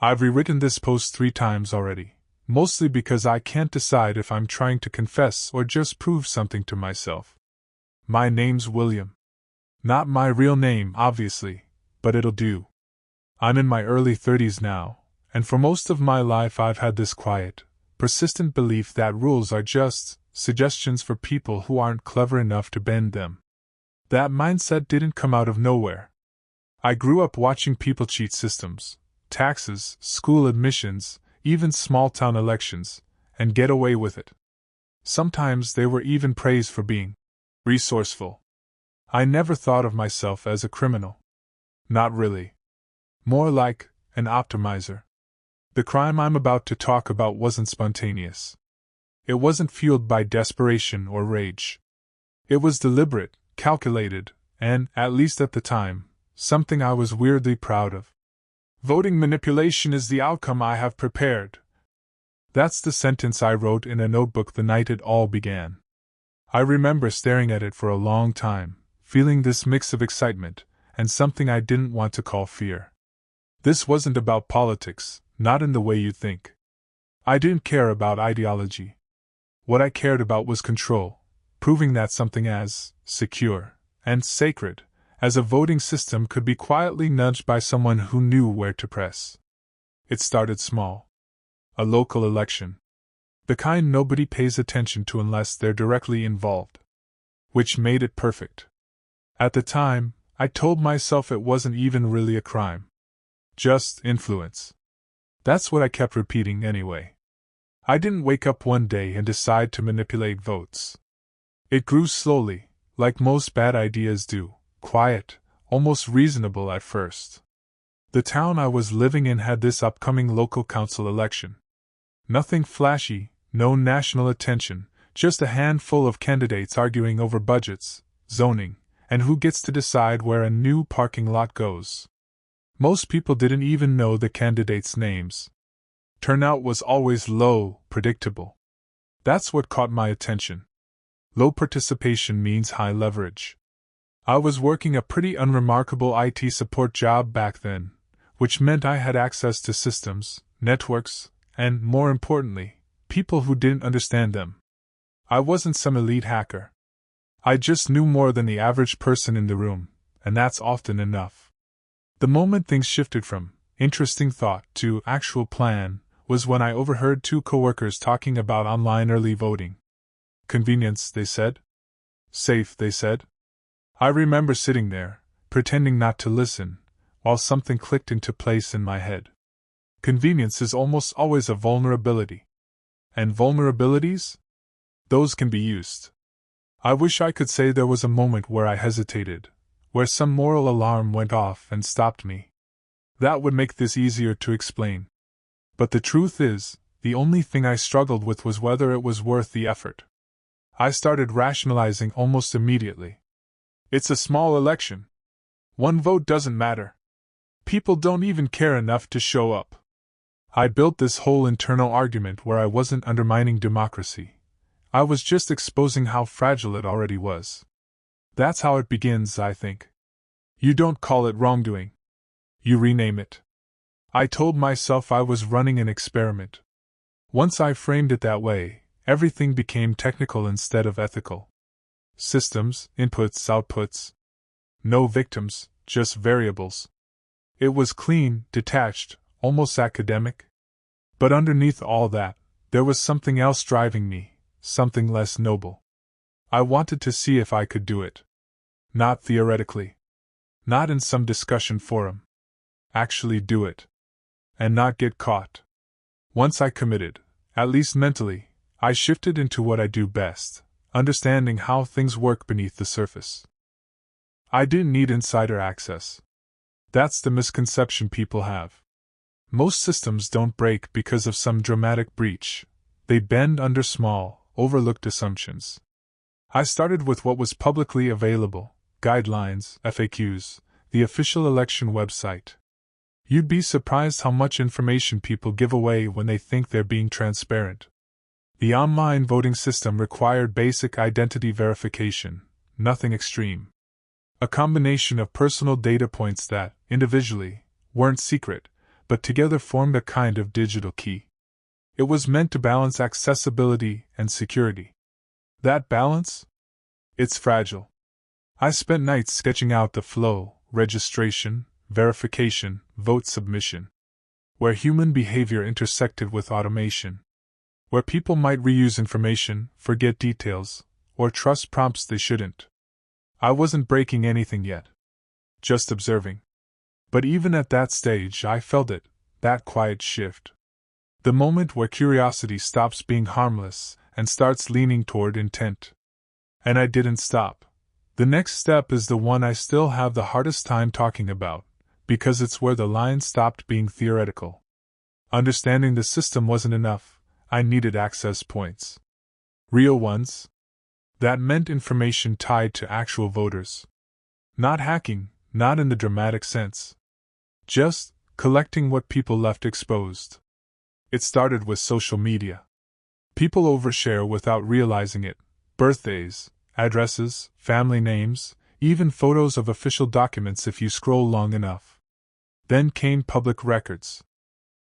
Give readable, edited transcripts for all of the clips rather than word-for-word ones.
I've rewritten this post 3 times already, mostly because I can't decide if I'm trying to confess or just prove something to myself. My name's William. Not my real name, obviously, but it'll do. I'm in my early 30s now, and for most of my life I've had this quiet, persistent belief that rules are just suggestions for people who aren't clever enough to bend them. That mindset didn't come out of nowhere. I grew up watching people cheat systems, taxes, school admissions, even small-town elections, and get away with it. Sometimes they were even praised for being resourceful. I never thought of myself as a criminal. Not really. More like an optimizer. The crime I'm about to talk about wasn't spontaneous. It wasn't fueled by desperation or rage. It was deliberate, calculated, and, at least at the time, something I was weirdly proud of. Voting manipulation is the outcome I have prepared. That's the sentence I wrote in a notebook the night it all began. I remember staring at it for a long time, feeling this mix of excitement and something I didn't want to call fear. This wasn't about politics, not in the way you think. I didn't care about ideology. What I cared about was control, proving that something as secure and sacred as a voting system could be quietly nudged by someone who knew where to press. It started small. A local election. The kind nobody pays attention to unless they're directly involved. Which made it perfect. At the time, I told myself it wasn't even really a crime. Just influence. That's what I kept repeating anyway. I didn't wake up one day and decide to manipulate votes. It grew slowly, like most bad ideas do, quiet, almost reasonable at first. The town I was living in had this upcoming local council election. Nothing flashy, no national attention, just a handful of candidates arguing over budgets, zoning, and who gets to decide where a new parking lot goes. Most people didn't even know the candidates' names. Turnout was always low, predictable. That's what caught my attention. Low participation means high leverage. I was working a pretty unremarkable IT support job back then, which meant I had access to systems, networks, and, more importantly, people who didn't understand them. I wasn't some elite hacker. I just knew more than the average person in the room, and that's often enough. The moment things shifted from interesting thought to actual plan was when I overheard 2 coworkers talking about online early voting. Convenience, they said. Safe, they said. I remember sitting there, pretending not to listen, while something clicked into place in my head. Convenience is almost always a vulnerability. And vulnerabilities? Those can be used. I wish I could say there was a moment where I hesitated, where some moral alarm went off and stopped me. That would make this easier to explain. But the truth is, the only thing I struggled with was whether it was worth the effort. I started rationalizing almost immediately. It's a small election. 1 vote doesn't matter. People don't even care enough to show up. I built this whole internal argument where I wasn't undermining democracy. I was just exposing how fragile it already was. That's how it begins, I think. You don't call it wrongdoing. You rename it. I told myself I was running an experiment. Once I framed it that way, everything became technical instead of ethical. Systems, inputs, outputs. No victims, just variables. It was clean, detached, almost academic. But underneath all that, there was something else driving me, something less noble. I wanted to see if I could do it. Not theoretically. Not in some discussion forum. Actually do it. And not get caught. Once I committed, at least mentally, I shifted into what I do best, understanding how things work beneath the surface. I didn't need insider access. That's the misconception people have. Most systems don't break because of some dramatic breach. They bend under small, overlooked assumptions. I started with what was publicly available: guidelines, FAQs, the official election website. You'd be surprised how much information people give away when they think they're being transparent. The online voting system required basic identity verification, nothing extreme. A combination of personal data points that, individually, weren't secret, but together formed a kind of digital key. It was meant to balance accessibility and security. That balance? It's fragile. I spent nights sketching out the flow: registration, verification, vote submission. Where human behavior intersected with automation. Where people might reuse information, forget details, or trust prompts they shouldn't. I wasn't breaking anything yet. Just observing. But even at that stage I felt it, that quiet shift. The moment where curiosity stops being harmless and starts leaning toward intent. And I didn't stop. The next step is the one I still have the hardest time talking about, because it's where the line stopped being theoretical. Understanding the system wasn't enough, I needed access points. Real ones. That meant information tied to actual voters. Not hacking, not in the dramatic sense. Just collecting what people left exposed. It started with social media. People overshare without realizing it: birthdays, addresses, family names, even photos of official documents if you scroll long enough. Then came public records.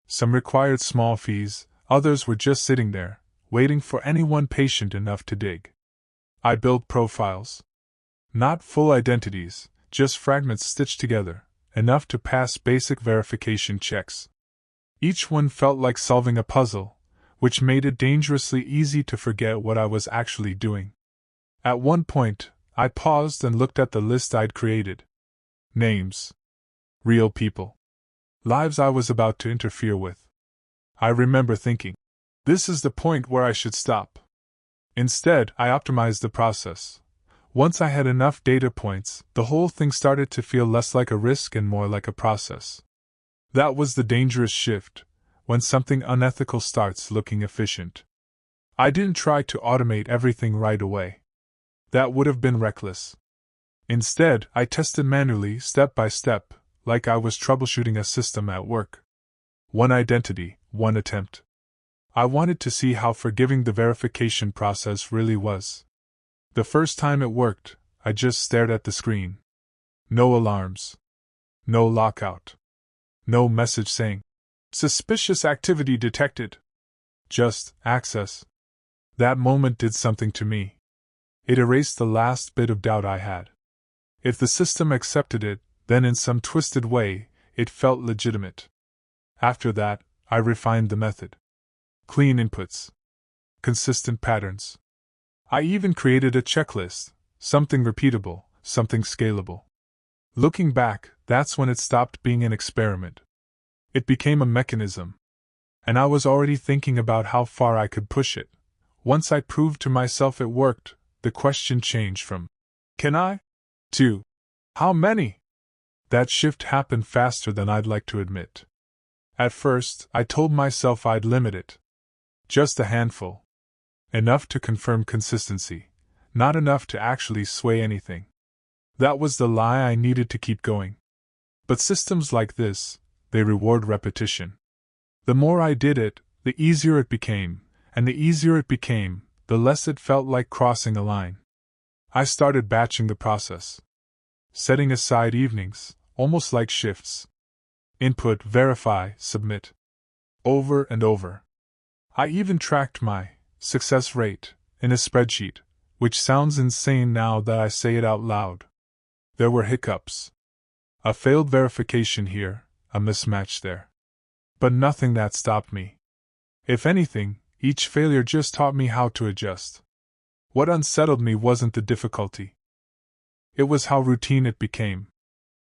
Some required small fees, others were just sitting there, waiting for anyone patient enough to dig. I built profiles. Not full identities, just fragments stitched together, enough to pass basic verification checks. Each one felt like solving a puzzle, which made it dangerously easy to forget what I was actually doing. At one point, I paused and looked at the list I'd created. Names. Real people. Lives I was about to interfere with. I remember thinking, this is the point where I should stop. Instead, I optimized the process. Once I had enough data points, the whole thing started to feel less like a risk and more like a process. That was the dangerous shift, when something unethical starts looking efficient. I didn't try to automate everything right away. That would have been reckless. Instead, I tested manually, step by step, like I was troubleshooting a system at work. One identity, one attempt. I wanted to see how forgiving the verification process really was. The first time it worked, I just stared at the screen. No alarms. No lockout. No message saying, "Suspicious activity detected." Just access. That moment did something to me. It erased the last bit of doubt I had. If the system accepted it, then in some twisted way, it felt legitimate. After that, I refined the method. Clean inputs. Consistent patterns. I even created a checklist, something repeatable, something scalable. Looking back, that's when it stopped being an experiment. It became a mechanism. And I was already thinking about how far I could push it. Once I proved to myself it worked, the question changed from, "Can I?" to, "How many?" That shift happened faster than I'd like to admit. At first, I told myself I'd limit it. Just a handful. Enough to confirm consistency, not enough to actually sway anything. That was the lie I needed to keep going. But systems like this, they reward repetition. The more I did it, the easier it became, and the easier it became, the less it felt like crossing a line. I started batching the process. Setting aside evenings, almost like shifts. Input, verify, submit. Over and over. I even tracked my success rate in a spreadsheet, which sounds insane now that I say it out loud. There were hiccups. A failed verification here, a mismatch there. But nothing that stopped me. If anything, each failure just taught me how to adjust. What unsettled me wasn't the difficulty. It was how routine it became.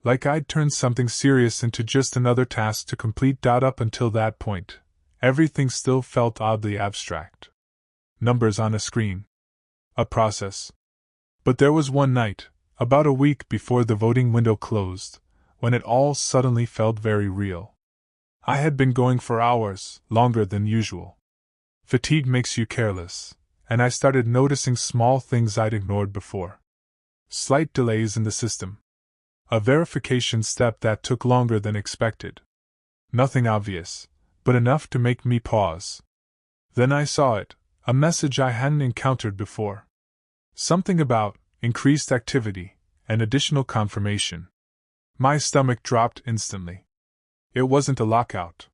Like I'd turned something serious into just another task to complete. Up until that point, everything still felt oddly abstract. Numbers on a screen. A process. But there was one night, about a week before the voting window closed, when it all suddenly felt very real. I had been going for hours, longer than usual. Fatigue makes you careless, and I started noticing small things I'd ignored before. Slight delays in the system. A verification step that took longer than expected. Nothing obvious, but enough to make me pause. Then I saw it, a message I hadn't encountered before. Something about increased activity and additional confirmation. My stomach dropped instantly. It wasn't a lockout.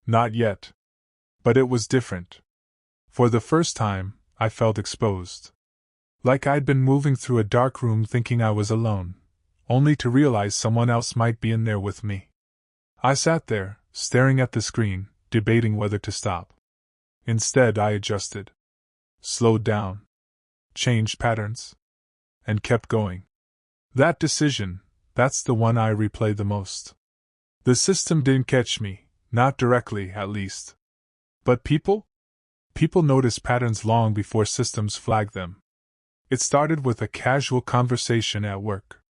Not yet. But it was different. For the first time, I felt exposed. Like I'd been moving through a dark room thinking I was alone, only to realize someone else might be in there with me. I sat there, staring at the screen, debating whether to stop. Instead, I adjusted. Slowed down. Changed patterns. And kept going. That decision, that's the one I replay the most. The system didn't catch me, not directly, at least. But people? People notice patterns long before systems flag them. It started with a casual conversation at work.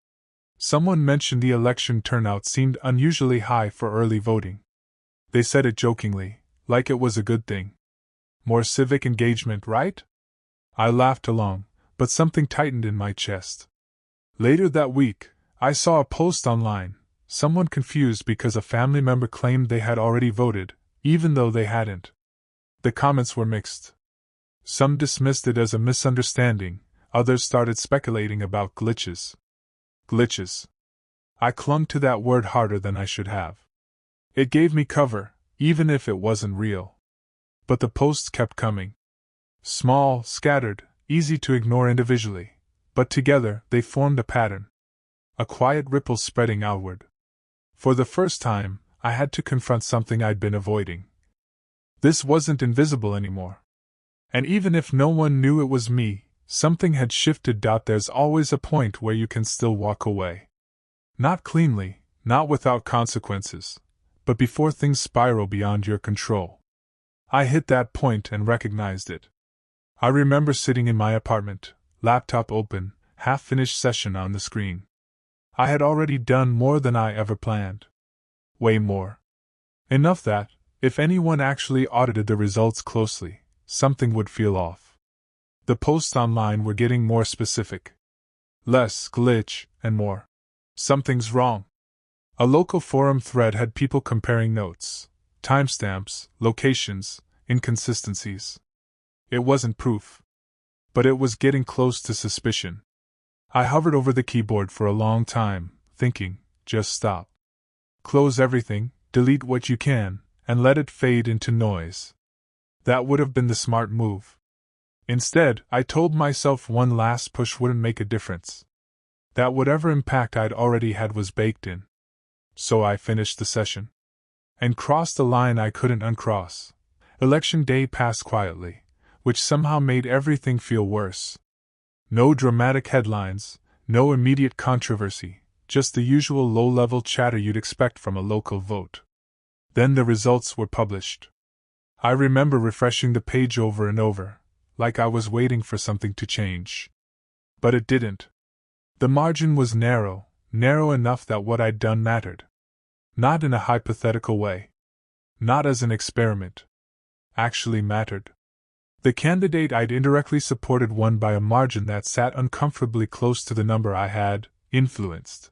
Someone mentioned the election turnout seemed unusually high for early voting. They said it jokingly, like it was a good thing. More civic engagement, right? I laughed along, but something tightened in my chest. Later that week, I saw a post online, someone confused because a family member claimed they had already voted, even though they hadn't. The comments were mixed. Some dismissed it as a misunderstanding, others started speculating about glitches. Glitches. I clung to that word harder than I should have. It gave me cover, even if it wasn't real. But the posts kept coming. Small, scattered, easy to ignore individually, but together they formed a pattern. A quiet ripple spreading outward. For the first time, I had to confront something I'd been avoiding. This wasn't invisible anymore. And even if no one knew it was me, something had shifted. There's always a point where you can still walk away. Not cleanly, not without consequences, but before things spiral beyond your control. I hit that point and recognized it. I remember sitting in my apartment, laptop open, half-finished session on the screen. I had already done more than I ever planned. Way more. Enough that, if anyone actually audited the results closely, something would feel off. The posts online were getting more specific. Less glitch, and more. Something's wrong. A local forum thread had people comparing notes, timestamps, locations, inconsistencies. It wasn't proof. But it was getting close to suspicion. I hovered over the keyboard for a long time, thinking, just stop. Close everything, delete what you can, and let it fade into noise. That would have been the smart move. Instead, I told myself one last push wouldn't make a difference. That whatever impact I'd already had was baked in. So I finished the session. And crossed a line I couldn't uncross. Election day passed quietly, which somehow made everything feel worse. No dramatic headlines, no immediate controversy, just the usual low-level chatter you'd expect from a local vote. Then the results were published. I remember refreshing the page over and over, like I was waiting for something to change. But it didn't. The margin was narrow enough that what I'd done mattered. Not in a hypothetical way. Not as an experiment. Actually mattered. The candidate I'd indirectly supported won by a margin that sat uncomfortably close to the number I had influenced.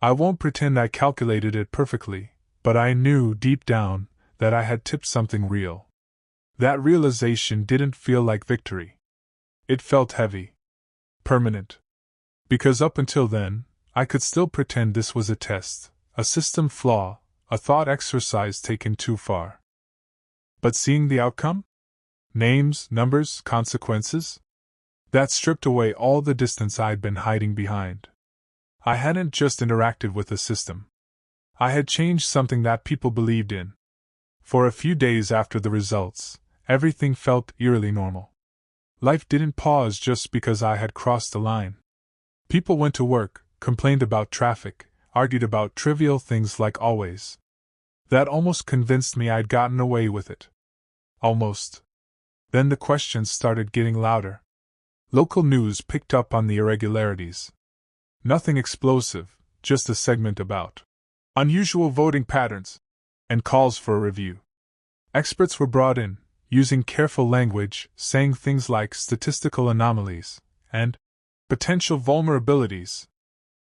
I won't pretend I calculated it perfectly, but I knew deep down that I had tipped something real. That realization didn't feel like victory. It felt heavy. Permanent. Because up until then, I could still pretend this was a test, a system flaw, a thought exercise taken too far. But seeing the outcome? Names, numbers, consequences? That stripped away all the distance I'd been hiding behind. I hadn't just interacted with the system. I had changed something that people believed in. For a few days after the results, everything felt eerily normal. Life didn't pause just because I had crossed the line. People went to work, complained about traffic, argued about trivial things like always. That almost convinced me I'd gotten away with it. Almost. Then the questions started getting louder. Local news picked up on the irregularities. Nothing explosive, just a segment about unusual voting patterns, and calls for a review. Experts were brought in, using careful language, saying things like statistical anomalies and potential vulnerabilities.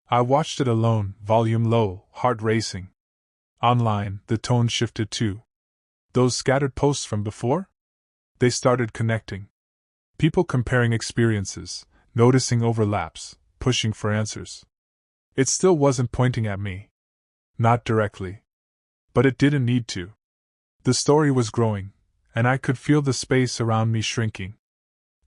I watched it alone, volume low, heart racing. Online, the tone shifted too. Those scattered posts from before? They started connecting. People comparing experiences, noticing overlaps, pushing for answers. It still wasn't pointing at me. Not directly. But it didn't need to. The story was growing, and I could feel the space around me shrinking.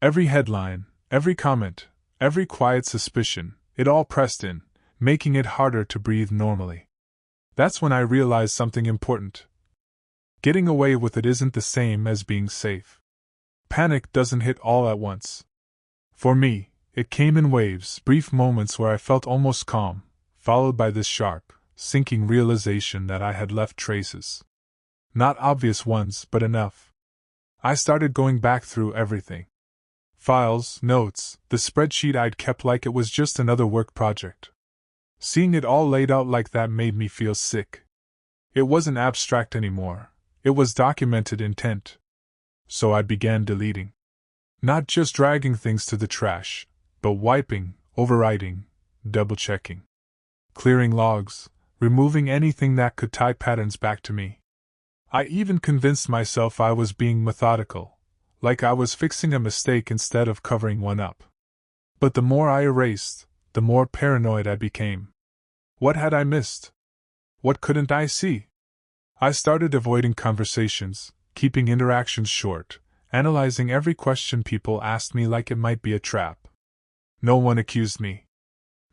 Every headline, every comment, every quiet suspicion, it all pressed in, making it harder to breathe normally. That's when I realized something important. Getting away with it isn't the same as being safe. Panic doesn't hit all at once. For me, it came in waves, brief moments where I felt almost calm, followed by this sharp, sinking realization that I had left traces. Not obvious ones, but enough. I started going back through everything. Files, notes, the spreadsheet I'd kept like it was just another work project. Seeing it all laid out like that made me feel sick. It wasn't abstract anymore. It was documented intent. So I began deleting. Not just dragging things to the trash, but wiping, overwriting, double-checking. Clearing logs, removing anything that could tie patterns back to me. I even convinced myself I was being methodical, like I was fixing a mistake instead of covering one up. But the more I erased, the more paranoid I became. What had I missed? What couldn't I see? I started avoiding conversations, keeping interactions short, analyzing every question people asked me like it might be a trap. No one accused me.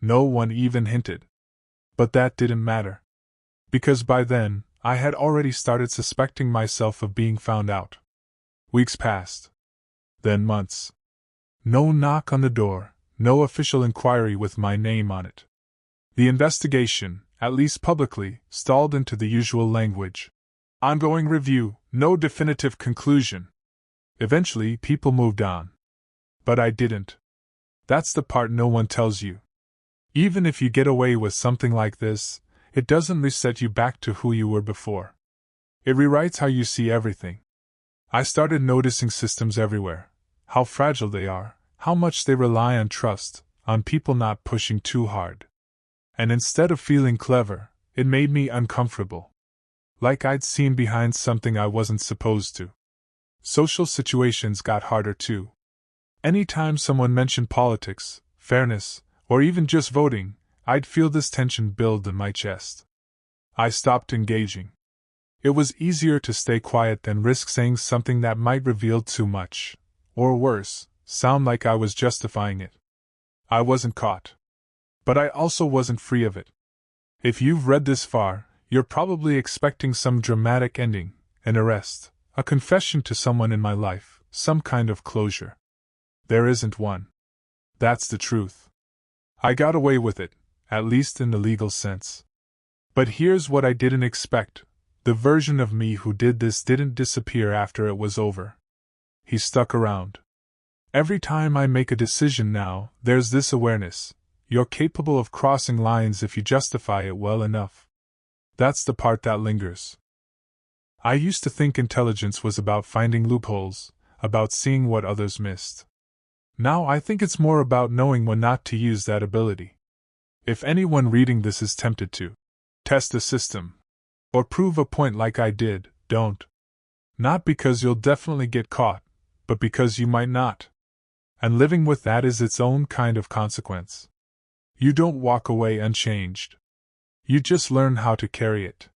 No one even hinted. But that didn't matter. Because by then, I had already started suspecting myself of being found out. Weeks passed. Then months. No knock on the door, no official inquiry with my name on it. The investigation, at least publicly, stalled into the usual language. Ongoing review, no definitive conclusion. Eventually, people moved on. But I didn't. That's the part no one tells you. Even if you get away with something like this, it doesn't reset you back to who you were before. It rewrites how you see everything. I started noticing systems everywhere, how fragile they are, how much they rely on trust, on people not pushing too hard. And instead of feeling clever, it made me uncomfortable. Like I'd seen behind something I wasn't supposed to. Social situations got harder too. Anytime someone mentioned politics, fairness, or even just voting, I'd feel this tension build in my chest. I stopped engaging. It was easier to stay quiet than risk saying something that might reveal too much, or worse, sound like I was justifying it. I wasn't caught. But I also wasn't free of it. If you've read this far, you're probably expecting some dramatic ending, an arrest, a confession to someone in my life, some kind of closure. There isn't one. That's the truth. I got away with it, at least in the legal sense. But here's what I didn't expect. The version of me who did this didn't disappear after it was over. He stuck around. Every time I make a decision now, there's this awareness. You're capable of crossing lines if you justify it well enough. That's the part that lingers. I used to think intelligence was about finding loopholes, about seeing what others missed. Now I think it's more about knowing when not to use that ability. If anyone reading this is tempted to test the system, or prove a point like I did, don't. Not because you'll definitely get caught, but because you might not. And living with that is its own kind of consequence. You don't walk away unchanged. You just learn how to carry it.